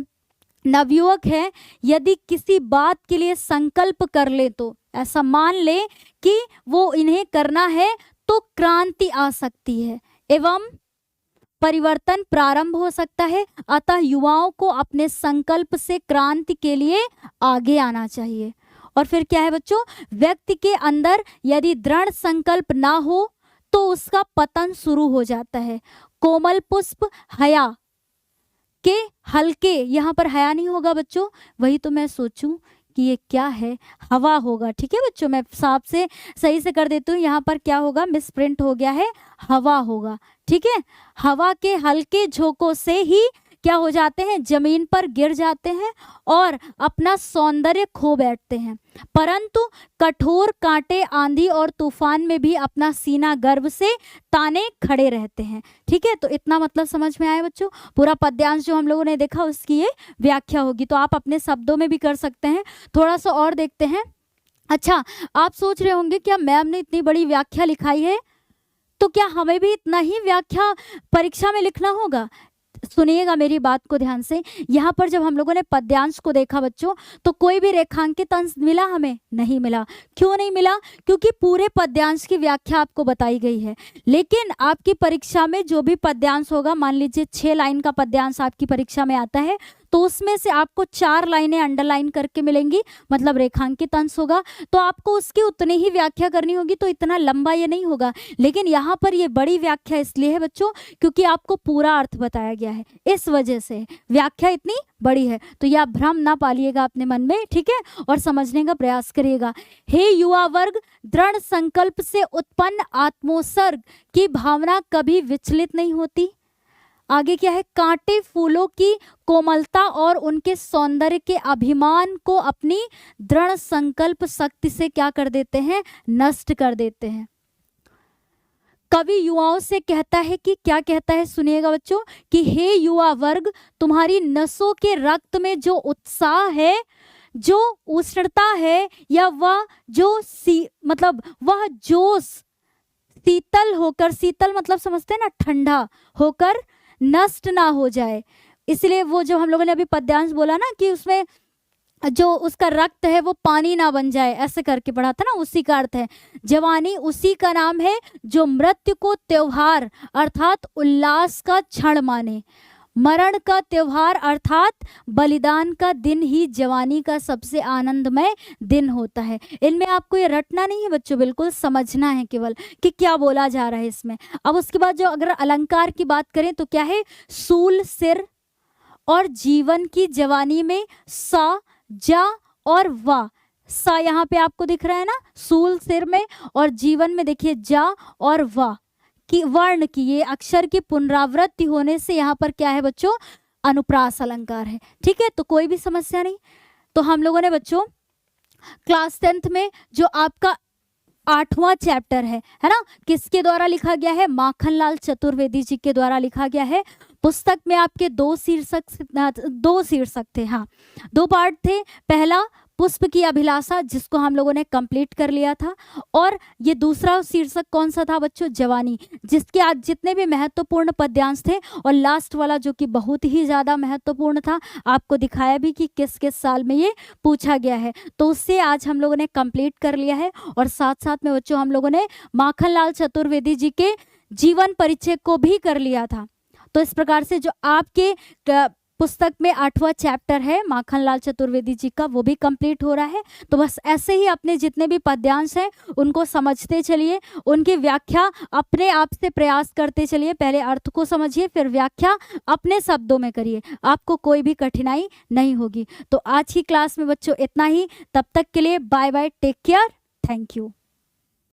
नवयुवक है, यदि किसी बात के लिए संकल्प कर ले, तो ऐसा मान ले कि वो इन्हें करना है, तो क्रांति आ सकती है एवं परिवर्तन प्रारंभ हो सकता है। अतः युवाओं को अपने संकल्प से क्रांति के लिए आगे आना चाहिए। और फिर क्या है बच्चों, व्यक्ति के अंदर यदि दृढ़ संकल्प ना हो तो उसका पतन शुरू हो जाता है। कोमल पुष्प हया के हल्के, यहाँ पर हया नहीं होगा बच्चों, वही तो मैं सोचूं कि ये क्या है, हवा होगा, ठीक है बच्चों, मैं साफ से सही से कर देती हूँ। यहाँ पर क्या होगा, मिस प्रिंट हो गया है, हवा होगा, ठीक है। हवा के हल्के झोंकों से ही क्या हो जाते हैं, जमीन पर गिर जाते हैं और अपना सौंदर्य खो बैठते हैं। परंतु कठोर कांटे आंधी और तूफान में भी अपना सीना गर्व से ताने खड़े रहते हैं, ठीक है। तो इतना मतलब समझ में आया बच्चों। पूरा पद्यांश जो हम लोगों ने देखा उसकी ये व्याख्या होगी, तो आप अपने शब्दों में भी कर सकते हैं। थोड़ा सा और देखते हैं। अच्छा, आप सोच रहे होंगे क्या मैम ने इतनी बड़ी व्याख्या लिखाई है, तो क्या हमें भी इतना ही व्याख्या परीक्षा में लिखना होगा? सुनिएगा मेरी बात को ध्यान से। यहाँ पर जब हम लोगों ने पद्यांश को देखा बच्चों, तो कोई भी रेखांकित अंश मिला हमें? नहीं मिला। क्यों नहीं मिला? क्योंकि पूरे पद्यांश की व्याख्या आपको बताई गई है। लेकिन आपकी परीक्षा में जो भी पद्यांश होगा, मान लीजिए 6 लाइन का पद्यांश आपकी परीक्षा में आता है, तो उसमें से आपको 4 लाइनें अंडरलाइन करके मिलेंगी, मतलब रेखांकित अंश होगा, तो आपको उसकी उतनी ही व्याख्या करनी होगी, तो इतना लंबा ये नहीं होगा। लेकिन यहाँ पर ये बड़ी व्याख्या इसलिए है बच्चों क्योंकि आपको पूरा अर्थ बताया गया है, इस वजह से व्याख्या इतनी बड़ी है। तो यह भ्रम ना पालिएगा अपने मन में, ठीक है, और समझने का प्रयास करिएगा। हे युवा वर्ग, दृढ़ संकल्प से उत्पन्न आत्मोत्सर्ग की भावना कभी विचलित नहीं होती। आगे क्या है, कांटे फूलों की कोमलता और उनके सौंदर्य के अभिमान को अपनी दृढ़ संकल्प शक्ति से क्या कर देते हैं, नष्ट कर देते हैं। कवि युवाओं से कहता है कि क्या कहता है, सुनिएगा बच्चों, कि हे युवा वर्ग, तुम्हारी नसों के रक्त में जो उत्साह है, जो उष्णता है, या वह जो मतलब वह जोश शीतल होकर, शीतल मतलब समझते हैं ना, ठंडा होकर नष्ट ना हो जाए। इसलिए वो जो हम लोगों ने अभी पद्यांश बोला ना कि उसमें जो उसका रक्त है वो पानी ना बन जाए, ऐसे करके पढ़ा था ना, उसी का अर्थ है। जवानी उसी का नाम है जो मृत्यु को त्योहार अर्थात उल्लास का क्षण माने। मरण का त्योहार अर्थात बलिदान का दिन ही जवानी का सबसे आनंदमय दिन होता है। इनमें आपको ये रटना नहीं है बच्चों, बिल्कुल समझना है केवल कि क्या बोला जा रहा है इसमें। अब उसके बाद जो अगर अलंकार की बात करें तो क्या है, सूल सिर और जीवन की जवानी में सा, जा और वा। सा यहाँ पे आपको दिख रहा है ना, सूल सिर में, और जीवन में देखिए जा और वा की वर्ण की, ये अक्षर की पुनरावृत्ति होने से यहाँ पर क्या है बच्चों, अनुप्रास अलंकार है। ठीक है, तो कोई भी समस्या नहीं। तो हम लोगों ने बच्चों क्लास 10th में जो आपका 8वां चैप्टर है ना, किसके द्वारा लिखा गया है, माखनलाल चतुर्वेदी जी के द्वारा लिखा गया है। पुस्तक में आपके दो शीर्षक थे, हाँ 2 पार्ट थे। पहला पुष्प की अभिलाषा, जिसको हम लोगों ने कंप्लीट कर लिया था, और ये दूसरा शीर्षक कौन सा था बच्चों, जवानी, जिसके आज जितने भी महत्वपूर्ण पद्यांश थे, और लास्ट वाला जो कि बहुत ही ज़्यादा महत्वपूर्ण था, आपको दिखाया भी कि किस किस साल में ये पूछा गया है, तो उससे आज हम लोगों ने कंप्लीट कर लिया है। और साथ साथ में बच्चों हम लोगों ने माखनलाल चतुर्वेदी जी के जीवन परिचय को भी कर लिया था। तो इस प्रकार से जो आपके पुस्तक में 8वां चैप्टर है माखनलाल चतुर्वेदी जी का, वो भी कंप्लीट हो रहा है। तो बस ऐसे ही अपने जितने भी पद्यांश हैं उनको समझते चलिए, उनकी व्याख्या अपने आप से प्रयास करते चलिए। पहले अर्थ को समझिए, फिर व्याख्या अपने शब्दों में करिए, आपको कोई भी कठिनाई नहीं होगी। तो आज की क्लास में बच्चों इतना ही, तब तक के लिए bye bye, take care, thank you.